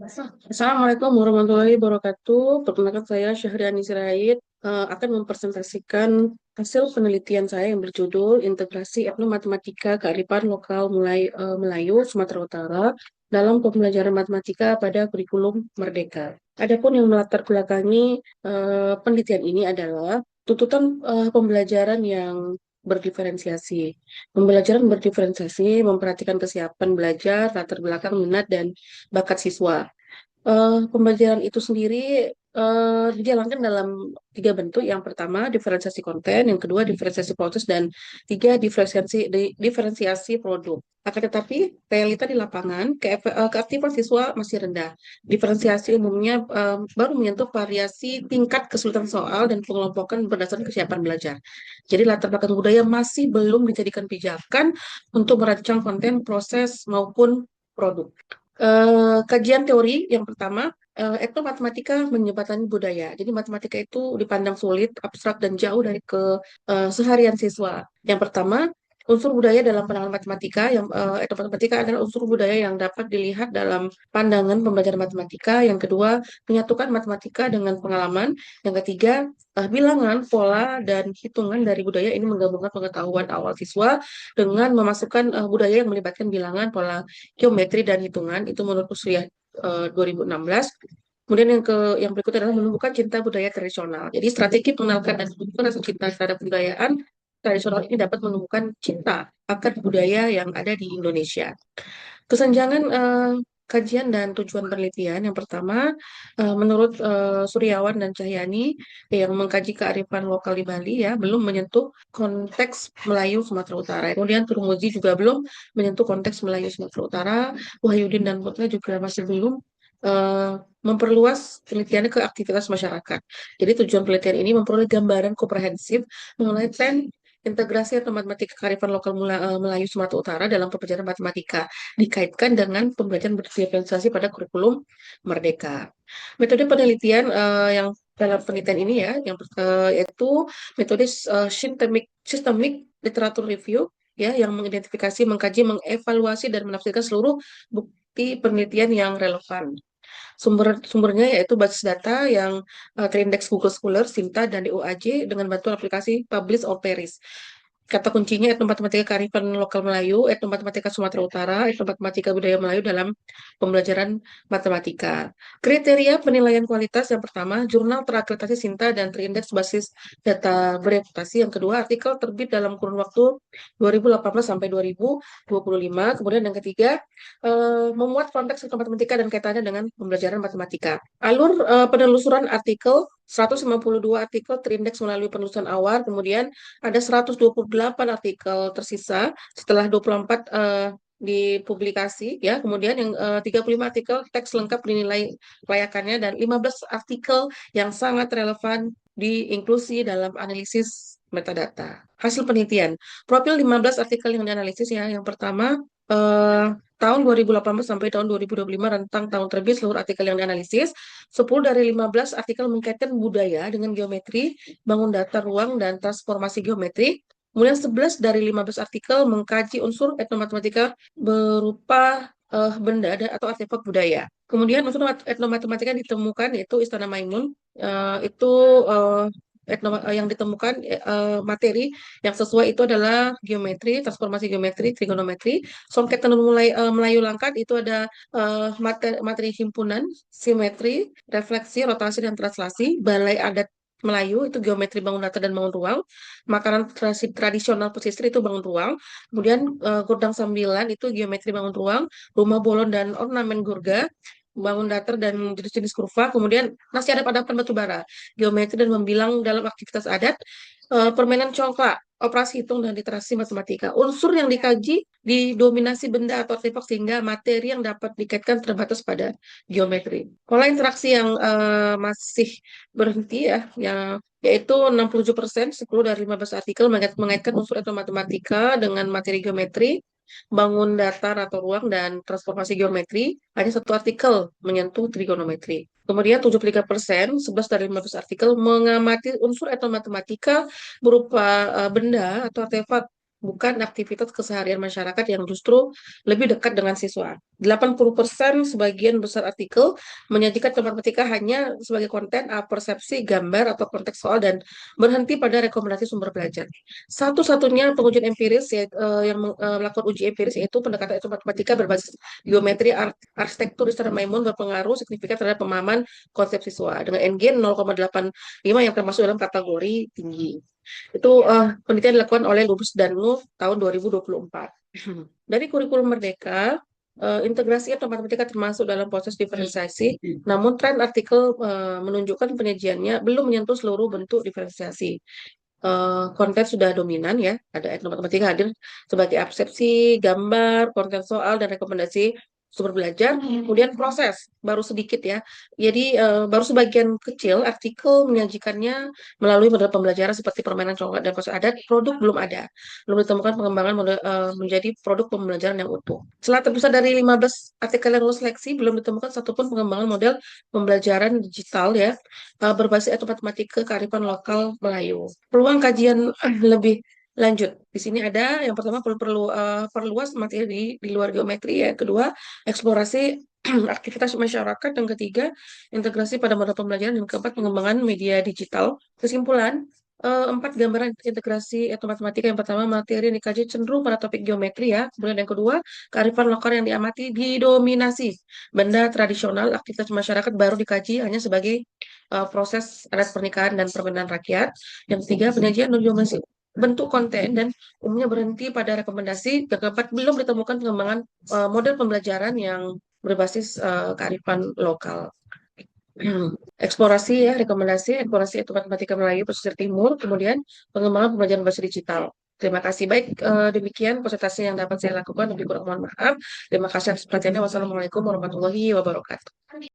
Assalamualaikum warahmatullahi wabarakatuh. Perkenalkan saya Syahriani Sirait akan mempresentasikan hasil penelitian saya yang berjudul Integrasi Etnomatematika Kearifan Lokal Melayu Sumatera Utara dalam pembelajaran matematika pada kurikulum Merdeka. Adapun yang melatar belakangi penelitian ini adalah tuntutan pembelajaran yang berdiferensiasi. Pembelajaran berdiferensiasi memperhatikan kesiapan belajar, latar belakang minat, dan bakat siswa. Pembelajaran itu sendiri dijalankan dalam tiga bentuk. Yang pertama, diferensiasi konten, yang kedua, diferensiasi proses, dan tiga, diferensiasi produk. Akan tetapi, realita di lapangan, keaktifan siswa masih rendah. Diferensiasi umumnya baru menyentuh variasi tingkat kesulitan soal dan pengelompokan berdasarkan kesiapan belajar. Jadi, latar belakang budaya masih belum dijadikan pijakan untuk merancang konten, proses, maupun produk. Kajian teori yang pertama, etnomatematika menjembatani budaya. Jadi matematika itu dipandang sulit, abstrak, dan jauh dari keseharian siswa. Yang pertama, unsur budaya dalam pandangan matematika. Yang etnomatematika adalah unsur budaya yang dapat dilihat dalam pandangan pembelajaran matematika. Yang kedua, menyatukan matematika dengan pengalaman. Yang ketiga, bilangan, pola, dan hitungan dari budaya ini menggabungkan pengetahuan awal siswa dengan memasukkan budaya yang melibatkan bilangan, pola geometri dan hitungan. Itu menurut usia 2016. Kemudian yang berikutnya adalah menumbuhkan cinta budaya tradisional. Jadi strategi mengenalkan dan menumbuhkan rasa cinta terhadap kebudayaan tradisional ini dapat menumbuhkan cinta akan budaya yang ada di Indonesia. Kesenjangan kajian dan tujuan penelitian. Yang pertama, menurut Suryawan dan Cahyani yang mengkaji kearifan lokal di Bali ya, belum menyentuh konteks Melayu Sumatera Utara. Kemudian Turmuzi juga belum menyentuh konteks Melayu Sumatera Utara. Wahyudin dan Putra juga masih belum eh, memperluas penelitiannya ke aktivitas masyarakat. Jadi tujuan penelitian ini memperoleh gambaran komprehensif mengenai tren integrasi atau matematika kearifan lokal Melayu Sumatera Utara dalam pembelajaran matematika dikaitkan dengan pembelajaran berdiferensiasi pada kurikulum Merdeka. Metode penelitian yang dalam penelitian ini ya, yaitu metode systemic literature review ya, yang mengidentifikasi, mengkaji, mengevaluasi dan menafsirkan seluruh bukti penelitian yang relevan. Sumbernya yaitu basis data yang terindeks Google Scholar, Sinta, dan DOAJ dengan bantuan aplikasi Publish or Perish. Kata kuncinya etnomatematika kearifan lokal Melayu, etnomatematika Sumatera Utara, etnomatematika budaya Melayu dalam pembelajaran matematika. Kriteria penilaian kualitas yang pertama, jurnal terakreditasi Sinta dan terindeks basis data bereputasi. Yang kedua, artikel terbit dalam kurun waktu 2018 sampai 2025. Kemudian yang ketiga, memuat konteks matematika dan kaitannya dengan pembelajaran matematika. Alur penelusuran artikel 152 artikel terindeks melalui penelusuran awal, kemudian ada 128 artikel tersisa setelah 24 dipublikasi ya. Kemudian yang 35 artikel teks lengkap dinilai kelayakannya dan 15 artikel yang sangat relevan diinklusi dalam analisis metadata. Hasil penelitian. Profil 15 artikel yang dianalisis ya. Yang pertama tahun 2018 sampai tahun 2025 rentang tahun terbit seluruh artikel yang dianalisis. 10 dari 15 artikel mengkaitkan budaya dengan geometri, bangun data ruang, dan transformasi geometri. Kemudian 11 dari 15 artikel mengkaji unsur etnomatematika berupa benda atau artefak budaya. Kemudian unsur etnomatematika yang ditemukan yaitu Istana Maimun, itu eh, yang ditemukan materi yang sesuai itu adalah geometri, transformasi geometri, trigonometri. Songket tenun Melayu Langkat itu ada materi himpunan, simetri, refleksi, rotasi, dan translasi. Balai adat Melayu itu geometri bangun data dan bangun ruang. Makanan tradisional pesisir itu bangun ruang. Kemudian gordang sambilan itu geometri bangun ruang. Rumah bolon dan ornamen gurga bangun datar dan jenis-jenis kurva, kemudian nasi adap-adapan batu bara, geometri dan membilang dalam aktivitas adat, permainan congklak, operasi hitung dan literasi matematika. Unsur yang dikaji didominasi benda atau artefak sehingga materi yang dapat dikaitkan terbatas pada geometri. Pola interaksi yang masih berhenti ya, yaitu 67%, 10 dari 15 artikel mengaitkan unsur atau matematika dengan materi geometri, bangun datar atau ruang, dan transformasi geometri. Hanya satu artikel menyentuh trigonometri. Kemudian 73%, 11 dari 15 artikel mengamati unsur atau matematika berupa benda atau artefak bukan aktivitas keseharian masyarakat yang justru lebih dekat dengan siswa. 80% sebagian besar artikel menyajikan matematika hanya sebagai konten, persepsi, gambar, atau konteks soal dan berhenti pada rekomendasi sumber belajar. Satu-satunya pengujian empiris yang melakukan uji empiris yaitu pendekatan itu matematika berbasis geometri arsitektur secara Maimun berpengaruh signifikan terhadap pemahaman konsep siswa dengan NG 0,85 yang termasuk dalam kategori tinggi. Itu penelitian dilakukan oleh Lubus dan Nuh tahun 2024. Dari kurikulum Merdeka, integrasi atau matematika termasuk dalam proses diferensiasi, namun tren artikel menunjukkan penyajiannya belum menyentuh seluruh bentuk diferensiasi. Konten sudah dominan ya, ada etnomatematika hadir sebagai abstraksi, gambar, konten soal, dan rekomendasi sumber belajar, kemudian proses baru sedikit ya. Jadi baru sebagian kecil artikel menyajikannya melalui model pembelajaran seperti permainan congkak dan proses adat, produk belum ada. Belum ditemukan pengembangan model, menjadi produk pembelajaran yang utuh. Setelah terpisah dari 15 artikel yang lulus seleksi, belum ditemukan satupun pengembangan model pembelajaran digital ya, berbasis matematika kearifan lokal Melayu. Peluang kajian lebih lanjut. Di sini ada yang pertama perluas materi di luar geometri, yang kedua eksplorasi aktivitas masyarakat, yang ketiga integrasi pada model pembelajaran, yang keempat pengembangan media digital. Kesimpulan, empat gambaran integrasi atau matematika. Yang pertama, materi yang dikaji cenderung pada topik geometri ya. Kemudian yang kedua, kearifan lokal yang diamati didominasi benda tradisional, aktivitas masyarakat baru dikaji hanya sebagai proses adat pernikahan dan perbendaharaan rakyat. Yang ketiga, penyajian non geometri bentuk konten dan umumnya berhenti pada rekomendasi. Yang keempat, belum ditemukan pengembangan model pembelajaran yang berbasis kearifan lokal. Eksplorasi ya, rekomendasi eksplorasi itu matematika Melayu pesisir timur, kemudian pengembangan pembelajaran bahasa digital. Terima kasih. Baik, demikian presentasi yang dapat saya lakukan. Lebih kurang mohon maaf. Terima kasih atas perhatiannya. Wassalamualaikum warahmatullahi wabarakatuh.